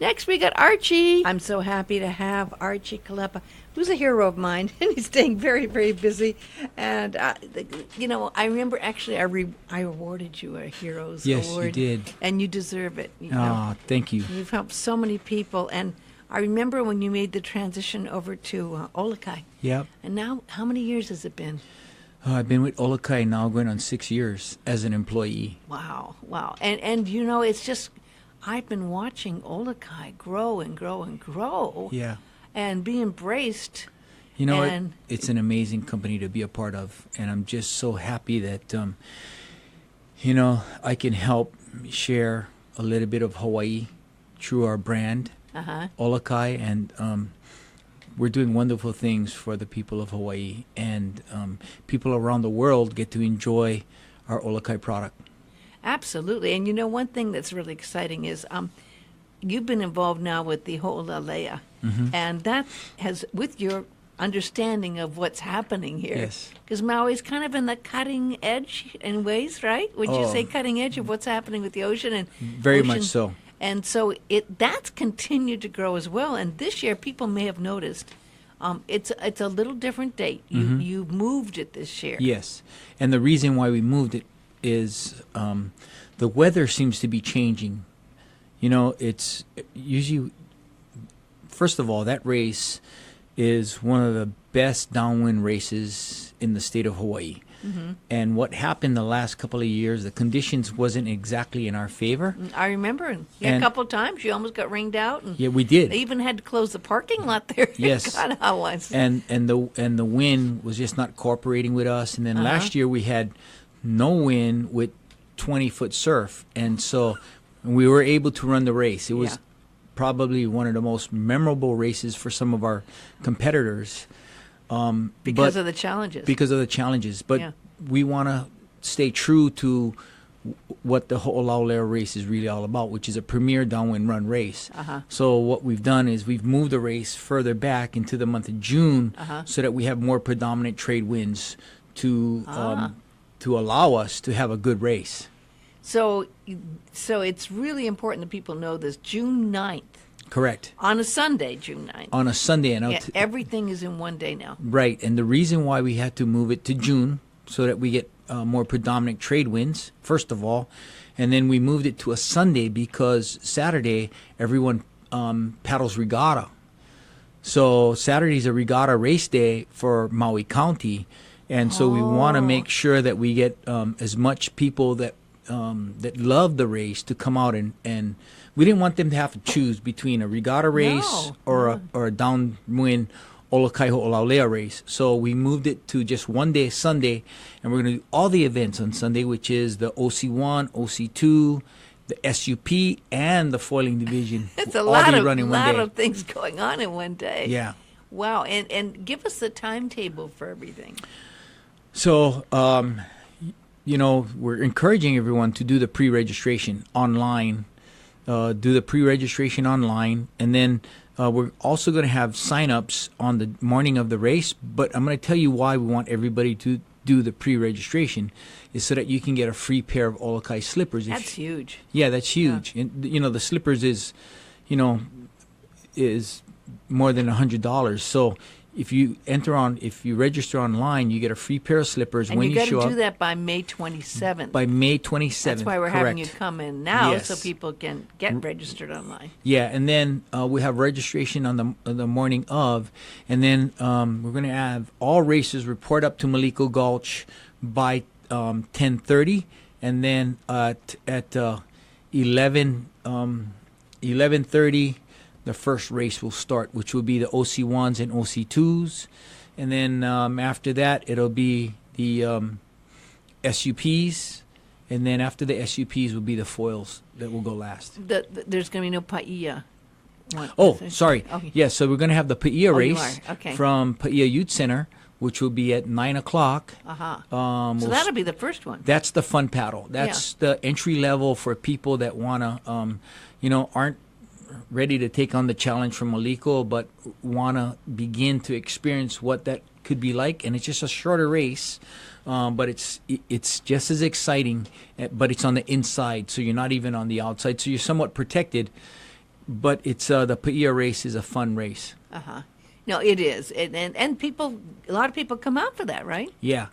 Next, we got Archie. I'm so happy to have Archie Kalepa, who's a hero of mine, and he's staying very, very busy. And, I remember actually I awarded you a Heroes Award. Yes, you did. And you deserve it. Thank you. You've helped so many people. And I remember when you made the transition over to Olukai. Yep. And now, how many years has it been? I've been with Olukai now going on 6 years as an employee. Wow. And it's just, I've been watching Olukai grow and grow and grow. Yeah. And be embraced. It's an amazing company to be a part of. And I'm just so happy that, I can help share a little bit of Hawaii through our brand, Olukai. And we're doing wonderful things for the people of Hawaii. And people around the world get to enjoy our Olukai product. Absolutely. And one thing that's really exciting is you've been involved now with the olaule. And that has, with your understanding of what's happening here. Yes. Because Maui's kind of in the cutting edge in ways, right? Would you say cutting edge of what's happening with the ocean? And very much so. And so that's continued to grow as well. And this year, people may have noticed, it's a little different date. You moved it this year. Yes. And the reason why we moved it is the weather seems to be changing. It's usually, first of all, that race is one of the best downwind races in the state of Hawaii. And what happened the last couple of years, the conditions wasn't exactly in our favor. I remember a couple of times you almost got rained out. And yeah, we did. They even had to close the parking lot there. Yes. Kanaha once. And the wind was just not cooperating with us. And then last year we had no wind with 20-foot surf. And so we were able to run the race. It was probably one of the most memorable races for some of our competitors. Because of the challenges. But we want to stay true to what the olaule race is really all about, which is a premier downwind run race. So what we've done is we've moved the race further back into the month of June so that we have more predominant trade winds to allow us to have a good race. So it's really important that people know this. June 9th. Correct. On a Sunday, June 9th. On a Sunday. And everything is in one day now. Right. And the reason why we had to move it to June so that we get more predominant trade winds, first of all. And then we moved it to a Sunday because Saturday, everyone paddles regatta. So Saturday's a regatta race day for Maui County. And so we want to make sure that we get as much people that love the race to come out and we didn't want them to have to choose between a regatta race or a downwind Olukai Ho olaule race. So we moved it to just one day, Sunday, and we're going to do all the events on Sunday, which is the OC1, OC2, the SUP, and the foiling division. It's a lot of things going on in one day. Yeah. Wow. And give us the timetable for everything. So, we're encouraging everyone to do the pre-registration online. And then we're also going to have sign-ups on the morning of the race. But I'm going to tell you why we want everybody to do the pre-registration is so that you can get a free pair of Olukai slippers. That's huge. Yeah, that's huge. Yeah. And the slippers is more than $100. So if you register online, you get a free pair of slippers and when you show up. And you got to do that by May 27th. By May 27th, That's why we're correct. having you come in now, yes. so people can get registered online. Yeah, and then we have registration on the morning of, and then we're going to have all races report up to Maliko Gulch by 10:30, and then at 11:30. The first race will start, which will be the OC1s and OC2s. And then after that, it'll be the SUPs. And then after the SUPs will be the foils that will go last. There's going to be no paia. Sorry. Okay. Yeah, so we're going to have the paia race okay. from Paia Youth Center, which will be at 9 o'clock. So that'll be the first one. That's the fun paddle. That's the entry level for people that want to, aren't ready to take on the challenge from Maliko, but want to begin to experience what that could be like. And it's just a shorter race, but it's just as exciting, but it's on the inside, so you're not even on the outside. So you're somewhat protected but it's the Paia race is a fun race. No, it is, and people, a lot of people come out for that, right? Yeah,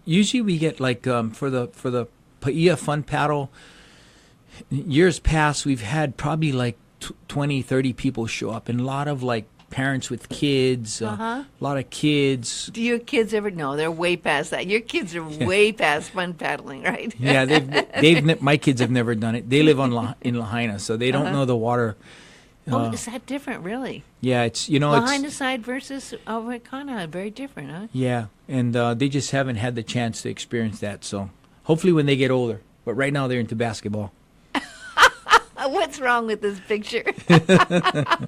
usually we get like for the Paia fun paddle. Years past, we've had probably like 20, 30 people show up, and a lot of like parents with kids, a lot of kids. Do your kids ever? No, they're way past that. Your kids are way past fun paddling, right? Yeah, my kids have never done it. They live in Lahaina, so they don't know the water. Is that different, really? Yeah, it's Lahaina side versus over at Kanaha, very different, huh? Yeah, and they just haven't had the chance to experience that. So hopefully when they get older. But right now they're into basketball. What's wrong with this picture? Wait a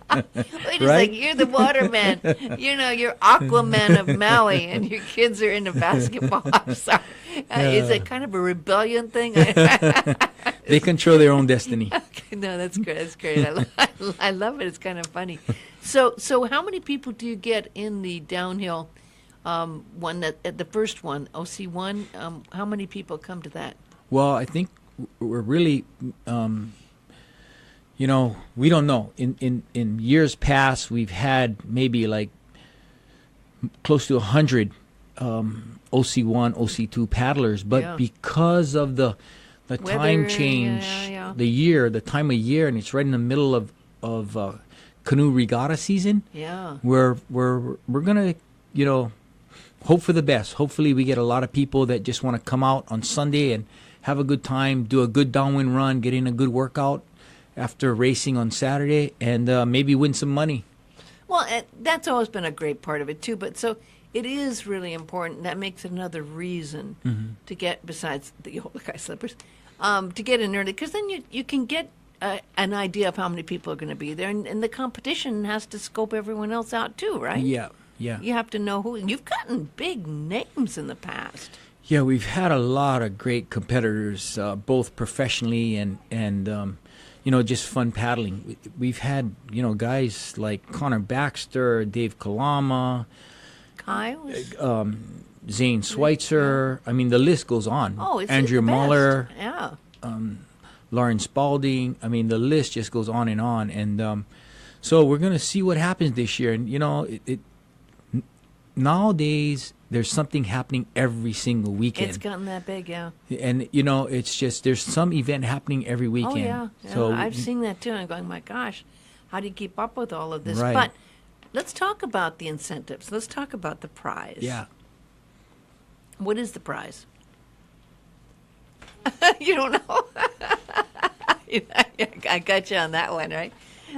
second, you're the waterman. You're Aquaman of Maui, and your kids are into basketball. I'm sorry. Is it kind of a rebellion thing? They control their own destiny. Okay, no, that's great. That's great. I love it. It's kind of funny. So how many people do you get in the downhill one the first one, OC1? How many people come to that? Well, I think we're really. We don't know. In years past, we've had maybe like close to 100 OC1, OC2 paddlers, but because of the weather, time change, the time of year, and it's right in the middle of canoe regatta season. Yeah, we're gonna hope for the best. Hopefully, we get a lot of people that just want to come out on Sunday and have a good time, do a good downwind run, get in a good workout after racing on Saturday, and maybe win some money. Well, that's always been a great part of it, too. But so it is really important. That makes it another reason to get, besides the Olukai slippers, to get in early. Because then you can get an idea of how many people are going to be there. And the competition has to scope everyone else out, too, right? Yeah. You have to know who. You've gotten big names in the past. Yeah, we've had a lot of great competitors, both professionally and just fun paddling. We've had, guys like Connor Baxter, Dave Kalama, Zane Schweitzer. I mean, the list goes on. Oh, it's Andrea the best. Muller. Yeah. Lauren Spalding. I mean, the list just goes on. And so we're going to see what happens this year. And, nowadays, there's something happening every single weekend. It's gotten that big, yeah. And, it's just, there's some event happening every weekend. Oh, yeah. So I've seen that, too. And I'm going, my gosh, how do you keep up with all of this? Right. But let's talk about the incentives. Let's talk about the prize. Yeah. What is the prize? You don't know? I got you on that one, right?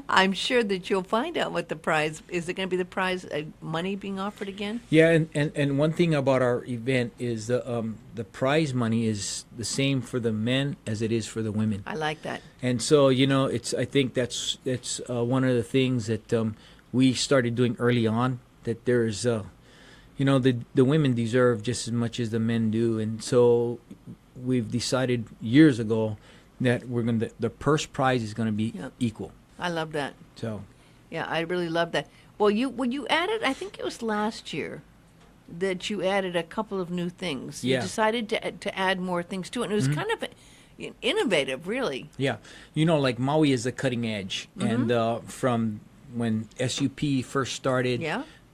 I'm sure that you'll find out what the prize is. It going to be the prize money being offered again? Yeah, and one thing about our event is the prize money is the same for the men as it is for the women. I like that. And so I think that's one of the things that we started doing early on. That there's the women deserve just as much as the men do, and so we've decided years ago that the purse prize is going to be equal. I love that. So, yeah, I really love that. Well, you added, I think it was last year, that you added a couple of new things. Yeah. You decided to add more things to it, and it was kind of innovative, really. Yeah. Like Maui is the cutting edge, and from when SUP first started,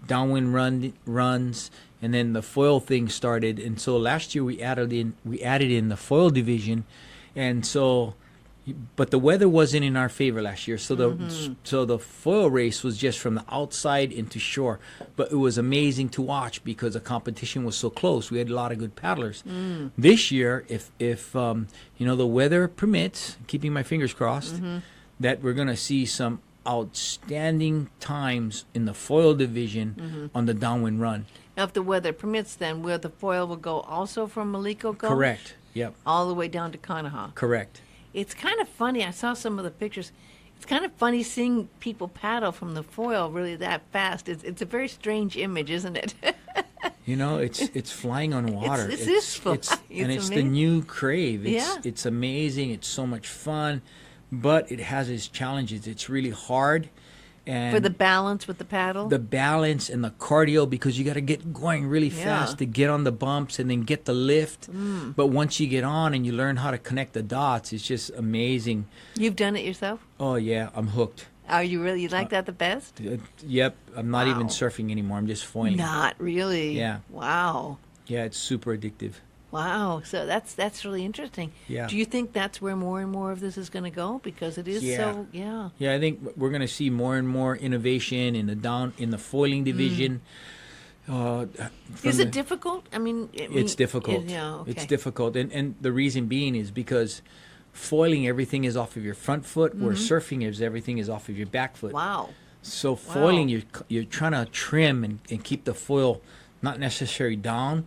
downwind runs, and then the foil thing started, and so last year we added in the foil division, and so. But the weather wasn't in our favor last year, so the foil race was just from the outside into shore. But it was amazing to watch because the competition was so close. We had a lot of good paddlers. This year, if the weather permits, keeping my fingers crossed, that we're going to see some outstanding times in the foil division on the downwind run. Now, if the weather permits, then the foil will go also from Maliko Gulch? Correct. Yep. All the way down to Kanaha. Correct. It's kind of funny. I saw some of the pictures. It's kind of funny seeing people paddle from the foil really that fast. It's a very strange image, isn't it? It's flying on water. It's the new crave. It's amazing. It's so much fun, but it has its challenges. It's really hard. And for the balance with the paddle? The balance and the cardio, because you got to get going really fast to get on the bumps and then get the lift. But once you get on and you learn how to connect the dots, it's just amazing. You've done it yourself? Oh, yeah. I'm hooked. Are you really, you like that the best? Yep. I'm not even Wow. surfing anymore. I'm just foiling. Not really. Yeah. Wow. Yeah, it's super addictive. Wow. So that's really interesting. Yeah. Do you think that's where more and more of this is going to go? Because it is so, yeah. Yeah, I think we're going to see more and more innovation in the foiling division. Is it difficult? I mean, It's difficult. yeah, okay. It's difficult, and the reason being is because foiling, everything is off of your front foot, where surfing is everything is off of your back foot. Wow. So foiling, Wow. you're trying to trim and keep the foil not necessarily down,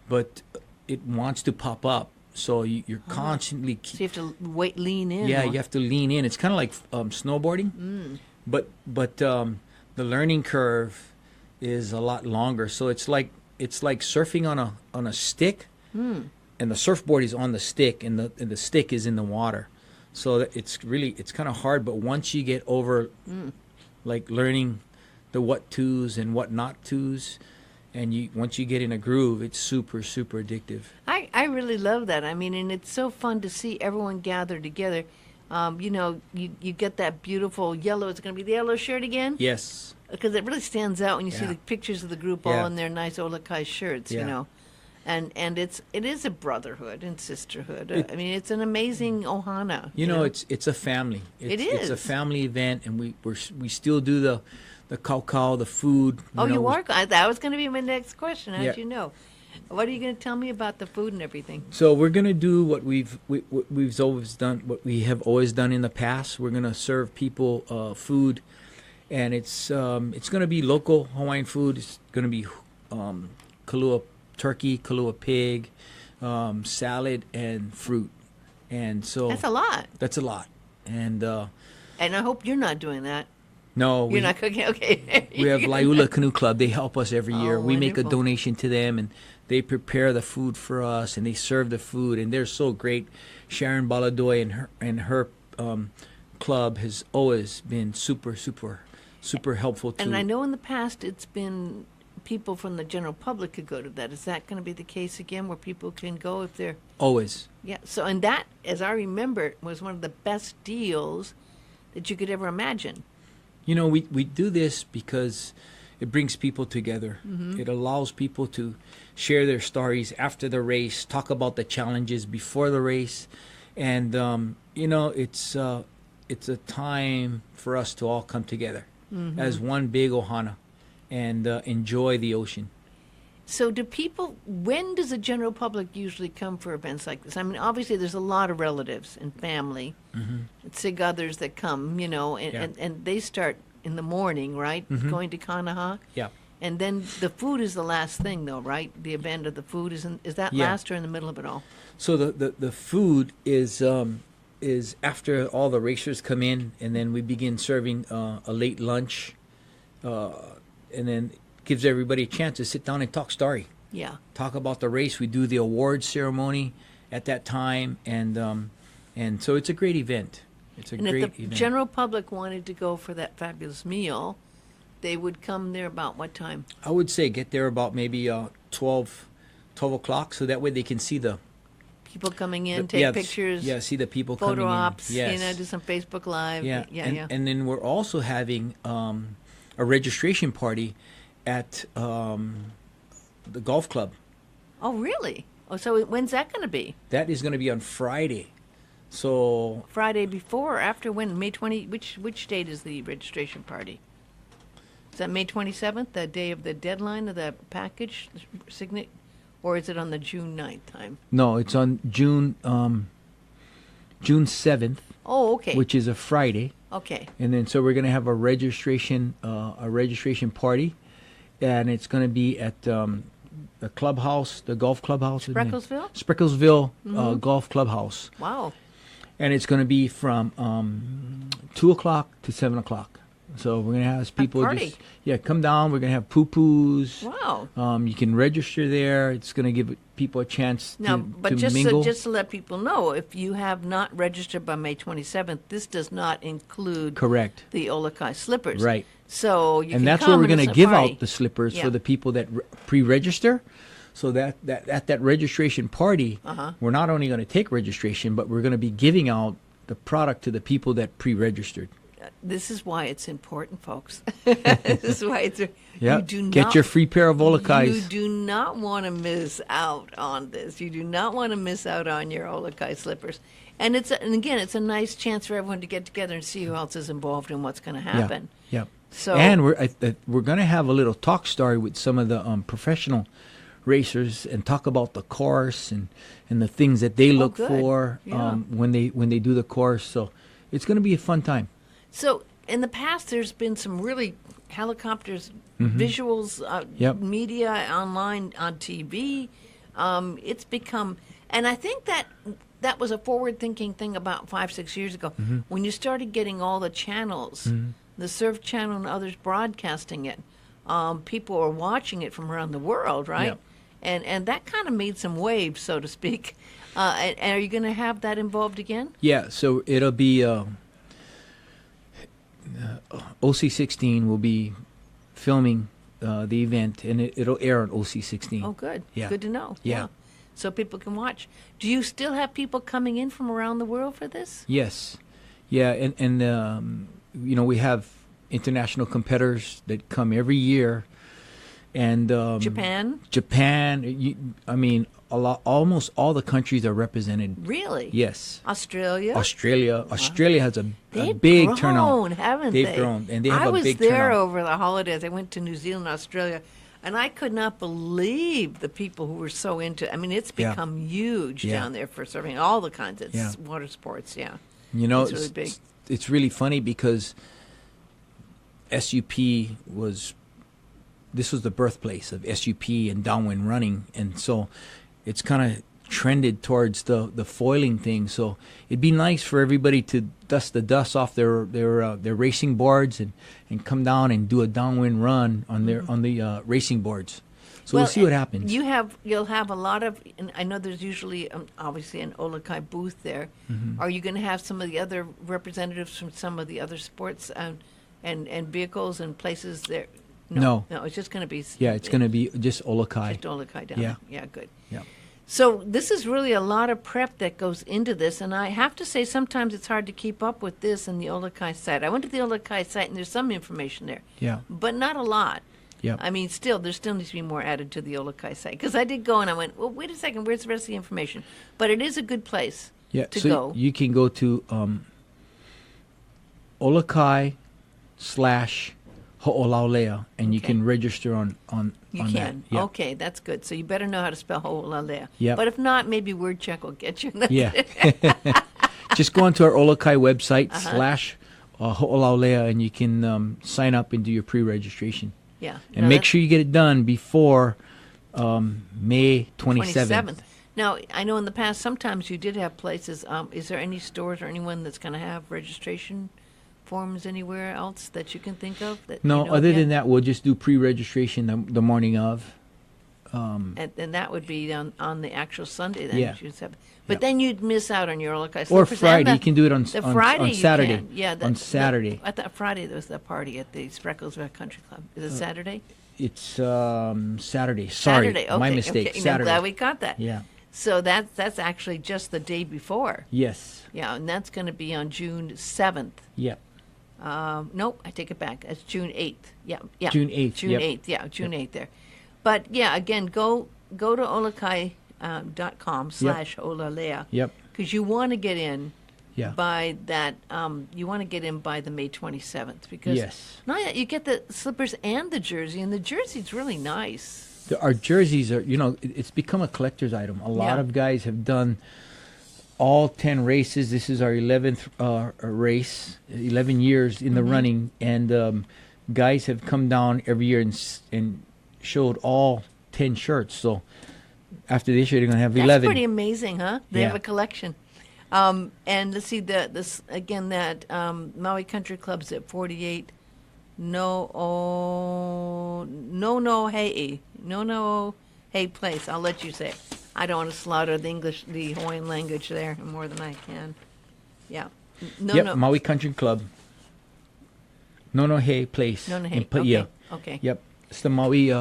but it wants to pop up. So you're constantly So you have to lean in. yeah, more. you have to lean in. It's kind of like snowboarding, but the learning curve is a lot longer. So it's like surfing on a stick, and the surfboard is on the stick, and the stick is in the water. So it's kind of hard. But once you get over, like learning the what tos and what not tos, and once you get in a groove, it's super addictive. I really love that. I mean, and it's so fun to see everyone gather together. You get that beautiful yellow. It's going to be the yellow shirt again? Yes. Because it really stands out when you see Yeah. the pictures of the group Yeah. all in their nice Olukai shirts, Yeah. And it is a brotherhood and sisterhood. I mean, it's an amazing ohana. It's a family. It's a is. family event, and we still do the cacao, the food. Oh, you we're- are? That was going to be my next question. How'd Yeah. you know? What are you going to tell me about the food and everything? So we're gonna do what we've always done, what we have always done in the past. We're gonna serve people food, and it's gonna be local Hawaiian food. It's gonna be kalua turkey, kalua pig, salad, and fruit. And so That's a lot. That's a lot. And And I hope you're not doing that. no, You're not cooking? Okay. we have Laiula Canoe Club. They help us every year. Oh, We make a wonderful. donation to them, and they prepare the food for us, and they serve the food, and they're so great. Sharon Baladoy and her club has always been super helpful too. And I know in the past it's been people from the general public could go to that. Is that going to be the case again, where people can go if they're... Always. Yeah. So, and that, as I remember, was one of the best deals that you could ever imagine. We do this because it brings people together. Mm-hmm. It allows people to share their stories after the race, talk about the challenges before the race, and it's a time for us to all come together as one big ohana and enjoy the ocean. So when does the general public usually come for events like this? I mean, obviously there's a lot of relatives and family, sig others that come, and they start in the morning, right? Going to Kanaha. Yeah. And then the food is the last thing, though, right? The event of the food is that Yeah. last or in the middle of it all? So the food is after all the racers come in, and then we begin serving a late lunch, and then gives everybody a chance to sit down and talk story. Yeah. Talk about the race. We do the awards ceremony at that time, and so it's a great event. It's a And great if the event. general public wanted to go for that fabulous meal, they would come there about what time? I would say get there about maybe 12 o'clock, so that way they can see the People coming in, the- take yeah, pictures, Yeah, see the people photo coming ops, in. Yes. do some Facebook Live. Yeah, Yeah. and then we're also having a registration party at the golf club. Oh, really? Oh, so when's that going to be? That is going to be on Friday. So Friday before or after when? May 20? Which date is the registration party? Is that May 27th, the day of the deadline of the package signet, or is it on the June 9th time? no, it's on June 7th, Oh, okay. which is a Friday, Okay. and then so we're going to have a registration party, and it's going to be at the clubhouse, the golf clubhouse. isn't it? Sprecklesville? Sprecklesville Golf Clubhouse. Wow. And it's going to be from 2 o'clock to 7 o'clock. So we're going to have people party. just come down. We're going to have poo-poos. Wow. You can register there. It's going to give people a chance Now, to but just mingle. to let people know, if you have not registered by May 27th, this does not include Correct. the Olukai slippers. Right. So you And can that's come where we're and going to it's a give party. out the slippers Yeah. for the people that pre-register. So that at that registration party, we're not only going to take registration, but we're going to be giving out the product to the people that pre-registered. this is why it's important, folks. This is why it's. Yeah. You do Get not, your free pair of Olukais. You do not want to miss out on this. You do not want to miss out on your Olukai slippers. And again, it's a nice chance for everyone to get together and see who else is involved in what's going to happen. Yeah. So, and we're going to have a little talk story with some of the professional racers and talk about the course and the things that they look good. for Yeah. when they do the course. So it's going to be a fun time. So in the past, there's been some really helicopters, visuals, Yep. media online on TV. It's become, and I think that was a forward-thinking thing about 5-6 years ago when you started getting all the channels, the Surf Channel and others broadcasting it. People are watching it from around the world, right? Yep. And that kind of made some waves, so to speak. And are you going to have that involved again? Yeah, so it'll be OC16 will be filming the event, and it'll air on OC16. Oh, good. Yeah. Good to know. Yeah. So people can watch. Do you still have people coming in from around the world for this? Yes. Yeah, and we have international competitors that come every year, and Japan? Almost all the countries are represented. Really? Yes. Australia? Australia has a They've big grown, turnout. haven't they? They've grown, and they have I a was big there turnout. over the holidays. I went to New Zealand, Australia, and I could not believe the people who were so into it. I mean, it's Yeah. become huge Yeah. down there for surfing, all the kinds of Yeah. water sports, yeah. You know, It's really big. It's really funny because SUP was the birthplace of SUP and downwind running, and so it's kind of trended towards the foiling thing. So it'd be nice for everybody to dust the dust off their racing boards and come down and do a downwind run on the racing boards. So we'll see what happens. You'll have a lot of. And I know there's usually obviously an Olukai booth there. Are you going to have some of the other representatives from some of the other sports and vehicles and places there? No. It's just going to be. Yeah, it's going to be just Olukai. Just Olukai down Yeah. there. Yeah, good. Yeah. So this is really a lot of prep that goes into this, and I have to say sometimes it's hard to keep up with this in the Olukai site. I went to the Olukai site, and there's some information there, Yeah. but not a lot. Yeah. I mean, there still needs to be more added to the Olukai site, because I did go and I went, well, wait a second, where's the rest of the information? But it is a good place to so go. you can go to Olukai/Ho'olaulea, and you Okay. can register on You that. can. Yeah. Okay, that's good. So you better know how to spell Ho'olaulea. Yep. But if not, maybe word check will get you. Yeah. Just go onto our Olukai website Uh-huh. /Ho'olaulea, and you can sign up and do your pre-registration. Yeah. And make sure you get it done before May 27th. Now, I know in the past sometimes you did have places. Is there any stores or anyone that's going to have registration forms anywhere else that you can think of? No, other than that, we'll just do pre-registration the morning of. And that would be on the actual Sunday then. Yeah. But then you'd miss out on your Olukai Or slippers. Friday. You can do it on Friday you Saturday. can. Yeah, on Saturday. I thought Friday there was the party at the Sprecklesville Country Club. Is it Saturday? It's Saturday. Sorry, Saturday. Okay, my mistake. Okay. Saturday. I'm glad we got that. Yeah. So that's actually just the day before. Yes. Yeah, and that's going to be on June 7th. Yeah. Nope, I take it back. It's June 8th. Yeah. June 8th. June 8th. Yeah, June 8th there. But yeah, again, go to olukai.com/olaulea. Yep. Because you want to get in Yeah. by that. You want to get in by the May 27th because Yes. now you get the slippers and the jersey, and the jersey's really nice. Our jerseys are, it's become a collector's item. A lot Yeah. of guys have done all 10 races. This is our 11th race, 11 years in the running. And guys have come down every year and showed all 10 shirts. So after this year, they're going to have 11. That's pretty amazing, huh? They have Yeah. a collection. And let's see, that Maui Country Club's at 48. No hey place. I'll let you say it. I don't want to slaughter the Hawaiian language there more than I can. Yeah. Maui Country Club. No hey place. No hey. And Okay. Yeah. Okay. Yep. It's the Maui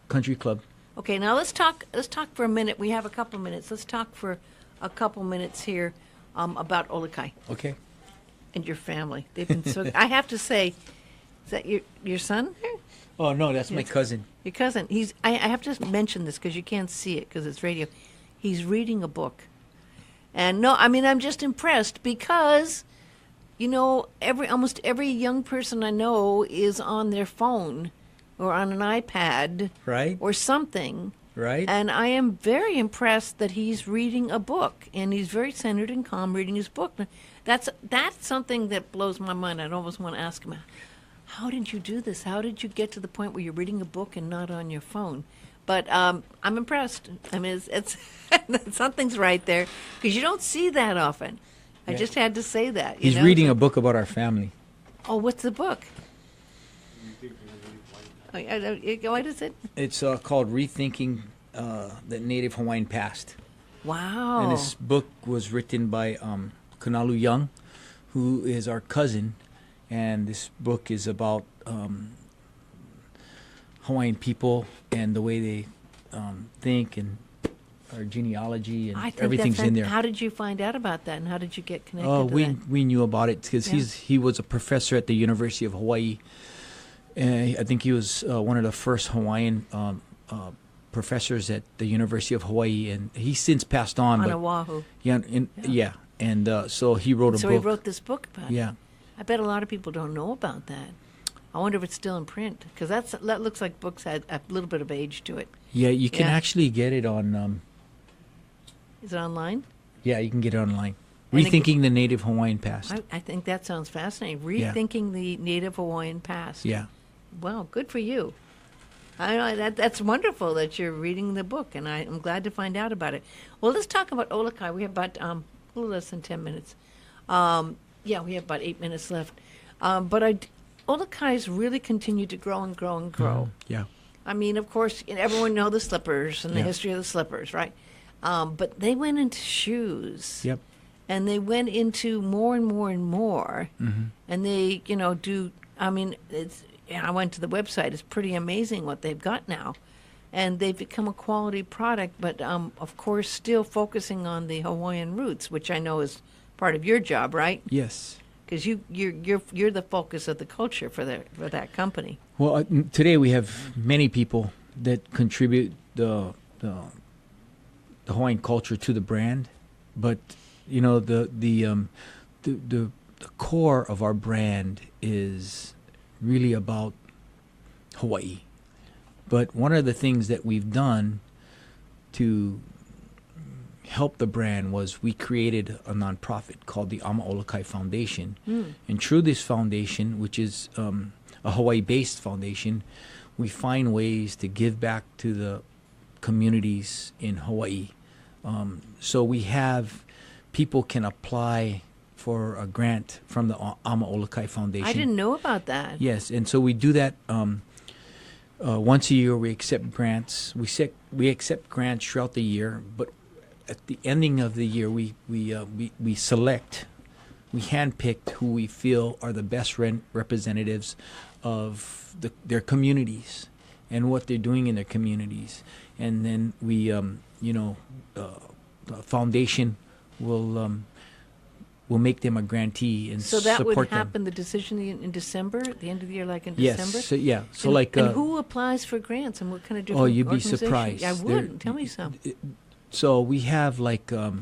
Country Club. Okay, now let's talk for a minute. We have a couple minutes. Let's talk for a couple minutes here about Olukai. Okay. and your family. They've been so. I have to say, is that your son? Oh no, that's my cousin. Your cousin. He's. I have to mention this because you can't see it because it's radio. He's reading a book, and no, I mean I'm just impressed because, you know, almost every young person I know is on their phone, or on an iPad, Right. or something. Right. And I am very impressed that he's reading a book, and he's very centered and calm reading his book. That's something that blows my mind. I'd always want to ask him, how did you do this? How did you get to the point where you're reading a book and not on your phone? But I'm impressed. I mean, it's something's right there because you don't see that often. I just had to say that. He's reading a book about our family. Oh, what's the book? What is it? It's called Rethinking the Native Hawaiian Past. Wow. And this book was written by Kanalu Young, who is our cousin. And this book is about Hawaiian people and the way they think and our genealogy and everything's in there. How did you find out about that, and how did you get connected to that? We knew about it because he was a professor at the University of Hawaii. I think he was one of the first Hawaiian professors at the University of Hawaii, and he's since passed on. On Oahu. Yeah, and so he wrote a book. So he wrote this book about it. Yeah. I bet a lot of people don't know about that. I wonder if it's still in print, because that looks like books had a little bit of age to it. Yeah, you can actually get it on... Is it online? Yeah, you can get it online. Rethinking the Native Hawaiian Past. I think that sounds fascinating. Rethinking the Native Hawaiian Past. Yeah. Wow, good for you. I know that's wonderful that you're reading the book, and I'm glad to find out about it. Well, let's talk about Olukai. We have about a little less than 10 minutes. We have about 8 minutes left. But Olukai's really continued to grow and grow and grow. Yeah. I mean, of course, everyone knows the slippers and the history of the slippers, right? But they went into shoes. Yep. And they went into more and more and more. Mm-hmm. And they, do, I mean, I went to the website. It's pretty amazing what they've got now. And they've become a quality product, but of course still focusing on the Hawaiian roots, which I know is part of your job, right? Yes. Because you're the focus of the culture for that company. Well, today we have many people that contribute the Hawaiian culture to the brand, but the core of our brand is really about Hawaii. But one of the things that we've done to help the brand was we created a nonprofit called the Olukai Foundation. And through this foundation, which is a Hawaii-based foundation, we find ways to give back to the communities in Hawaii. So we have people can apply for a grant from the Olukai Foundation. I didn't know about that. Yes, and so we do that once a year. We accept grants. We accept grants throughout the year, but at the ending of the year, we select, we handpick who we feel are the best representatives of their communities and what they're doing in their communities, and then we, the foundation will make them a grantee and support them. So that would happen, the decision in December, at the end of the year, like in December? Yes. So and who applies for grants and what kind of different you'd be organizations? surprised. I would. Tell me some. So we have the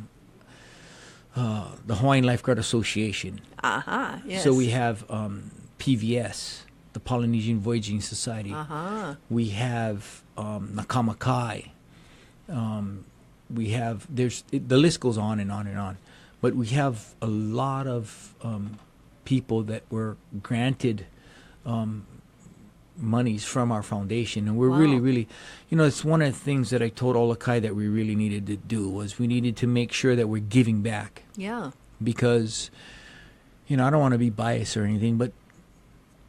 Hawaiian Lifeguard Association. Yes. So we have PVS, the Polynesian Voyaging Society. We have Nakama Kai. We have, the list goes on and on and on. But we have a lot of people that were granted monies from our foundation, and we're really, it's one of the things that I told Olukai that we really needed to do was we needed to make sure that we're giving back. Yeah. Because, I don't want to be biased or anything, but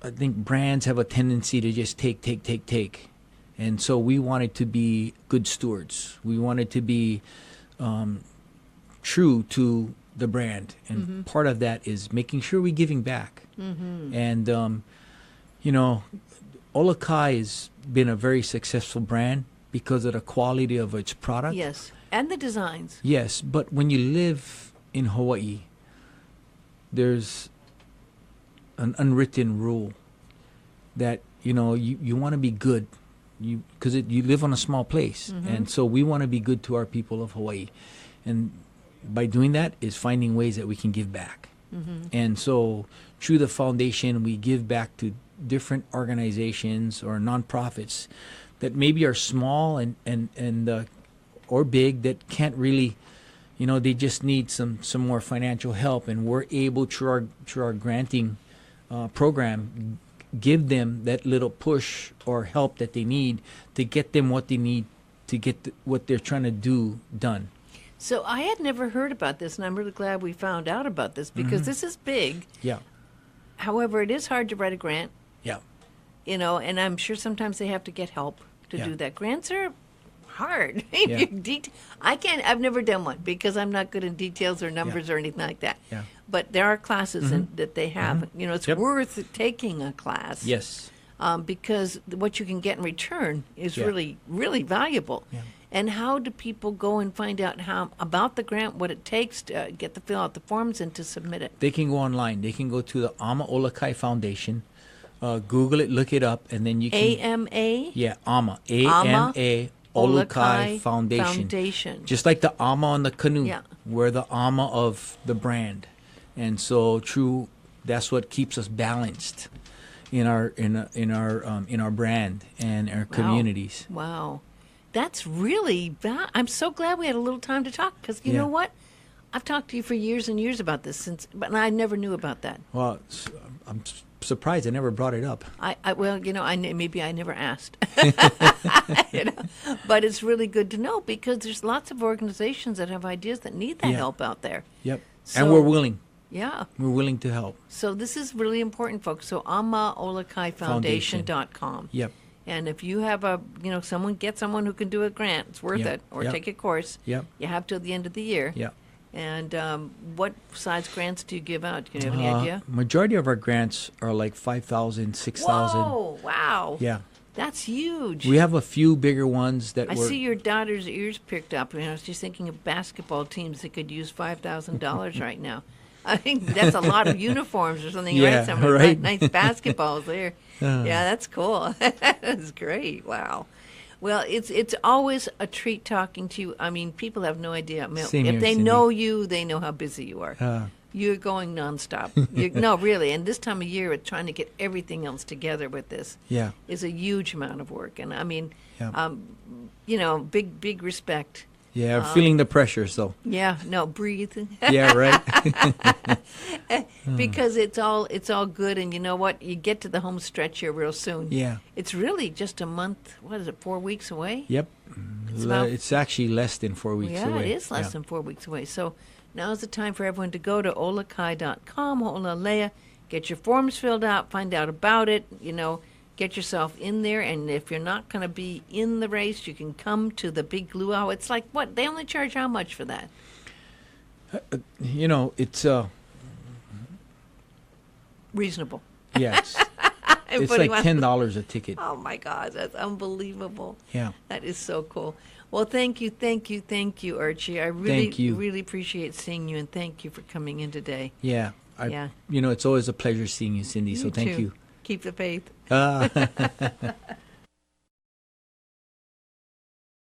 I think brands have a tendency to just take. And so we wanted to be good stewards. We wanted to be true to the brand, and part of that is making sure we're giving back. And Olukai has been a very successful brand because of the quality of its product. Yes, and the designs. Yes, but when you live in Hawaii, there's an unwritten rule that you want to be good, because you live on a small place, and so we want to be good to our people of Hawaii, and by doing that is finding ways that we can give back. And so through the foundation, we give back to different organizations or nonprofits that maybe are small and or big, that can't really, they just need some more financial help, and we're able through our granting program give them that little push or help that they need to get them what they need to get what they're trying to do done. So I had never heard about this, and I'm really glad we found out about this, because this is big. Yeah. However, it is hard to write a grant. Yeah. And I'm sure sometimes they have to get help to do that. Grants are hard. Yeah. I've never done one because I'm not good in details or numbers or anything like that. Yeah. But there are classes that they have. It's worth taking a class. Yes. Because what you can get in return is really, really valuable. Yeah. And how do people go and find out about the grant, what it takes to fill out the forms and to submit it? They can go online. They can go to the Olukai Foundation, Google it, look it up, and then you can... AMA? Yeah, AMA. AMA Olukai Foundation. Just like the AMA on the canoe. Yeah. We're the AMA of the brand. And so that's what keeps us balanced in our brand and our communities. Wow. That's really I'm so glad we had a little time to talk, because you know what? I've talked to you for years and years about this, but I never knew about that. Well, I'm surprised I never brought it up. Maybe I never asked. But it's really good to know, because there's lots of organizations that have ideas that need that help out there. Yep. So, and we're willing. Yeah. We're willing to help. So this is really important, folks. So amaolakaifoundation.com. Yep. And if you have someone who can do a grant, it's worth it, or take a course. Yep. You have till the end of the year. Yep. And what size grants do you give out? Do you have any idea? Majority of our grants are like 5,000, 6,000. Whoa, wow. Yeah. That's huge. We have a few bigger ones that I see your daughter's ears picked up. I was just thinking of basketball teams that could use $5,000 right now. I think that's a lot of uniforms or something, right? Some right. Nice basketballs there. Yeah, that's cool. That's great. Wow. Well, it's always a treat talking to you. I mean, people have no idea. If they know you, they know how busy you are. You're going nonstop. No, really. And this time of year, trying to get everything else together with this is a huge amount of work. And I mean, big respect. Yeah, feeling the pressure, so. Yeah, no, breathe. Yeah, right. Because it's all good, and you know what? You get to the home stretch here real soon. Yeah. It's really just a month, 4 weeks away? Yep. It's actually less than 4 weeks away. Yeah, it is less than 4 weeks away. So now's the time for everyone to go to olukai.com, olaule, get your forms filled out, find out about it, get yourself in there, and if you're not going to be in the race, you can come to the big luau. It's like, what? They only charge how much for that? It's reasonable. Yes. It's like $10 a ticket. Oh my God, that's unbelievable. Yeah. That is so cool. Well, thank you, Archie. I really appreciate seeing you, and thank you for coming in today. Yeah. It's always a pleasure seeing you, Cindy, so thank you. Keep the faith.